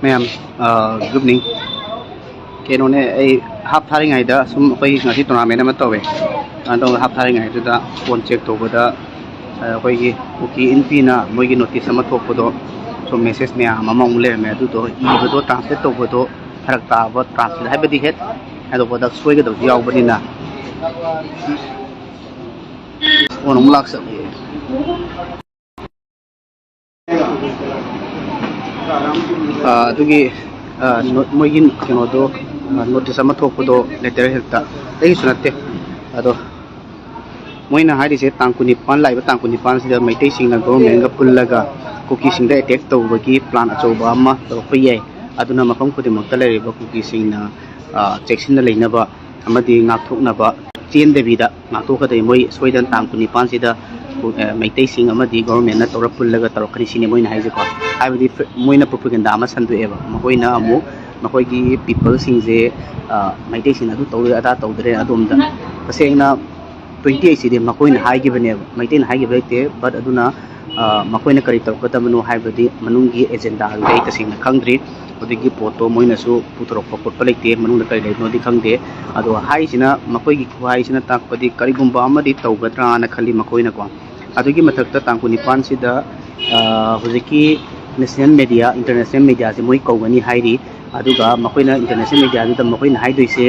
Ma'am, good evening. Kenone ay half tharing ai da sum koi ngasi tournament ama tawe. Ando half tharing ai da phone check to da koi gi uki inpi na moi gi notice ama thok podo so message me ama mong le me du do I bodo translate to bodo pharak ta ba translate hai badi het ado boda soi ga do yaw bani na onong lak sa adugi moigin kino do notice ama thokpodo letter helta ei sunate ado moina hari se tangkuni pan laiba tangkuni pan sida maitai singna government ga pullaga kuki singda attack tawbagi plan achoba ama tawpiyai aduna mafam khudi makta leriba kuki singna chekshinna leinaba amadi ngakthoknaba chen debida ngakthokadai moi soidan tangkuni pan sida maitai sing amadi government na tawra pullaga tawkani sine moina haije ko haibadi moina propaganda ama sandu eba moina amu makoigi people singje maitai sing adu tawre ada tawdre adomda pasengna 28 sidi makoina haigibane maitain haigibate but aduna makoina kari tawkadamanu haibadi manungi agenda gai tasingna khangdri odigi poto moina su putorokpa potpa lekte manungda kari leino di khangde ado haisina makoigi haisina takpadi karigumba amadi tawgadra na khali makoina ko adugi mathakta tangkuni pan sida hojiki national media international media se moi kawgani hairi aduga makoina international media da makoina haidoise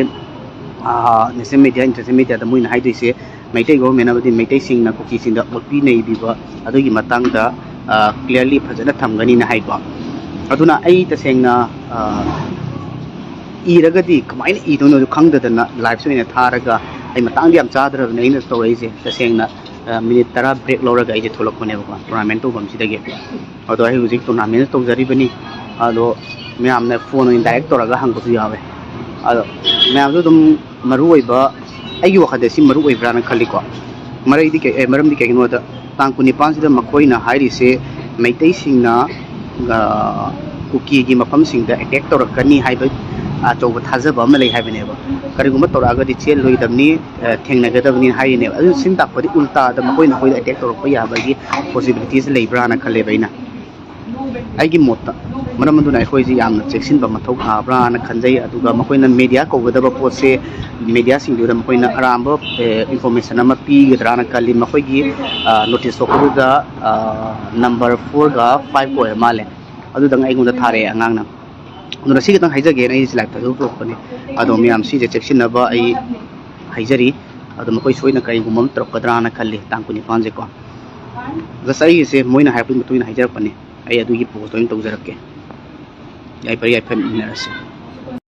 national media international media da moina haidoise maitai government abadi maitai sing na kuki sing da opi nei biba adugi matangda clearly phajana thamgani na haiba aduna ai tasengna iragadi kamaina idono khangdadana live soina tharaga ai matangdi am chadrabna ina storise tasengna minute tara break loraga ai tholokone ba tournament to bamsidage ado ai hujik tournament to jaribani ado myamna phone in direct toraga hangbu yawe ado myamdu dum maru oiba ai wakhade si maru oibra na khali ko marai di ke maram di ke no da tangkuni pan sida makoina hairi se maitai singna kuki gi mafam singda attack torakani haiba achoba thajaba ma lei haibane ba kariguma toraga di chel loidamni thengnagadabni haine adu sinta padi ulta da makoina hoi attack torokpa yabagi possibilities leibra na khale baina aigi motta maram aduna khoi ji yamna cheksin ba mathau abra na khanjai aduga makoina media kogadaba pose media singdura makoina aramba information ama pi gadra na kali makoigi notice okuda number 4 ga 5 ko male adudang aigunda thare angangna aduna sigi tang haijage na is live ta propone ado miam si je cheksin ba ai haijari ado makoi soina kai gumam trokadra na kali tangkuni panje ko gasai se moina haipin mutuina haijar pane ai adugi post toin tawjarake ai pari ai fam inarase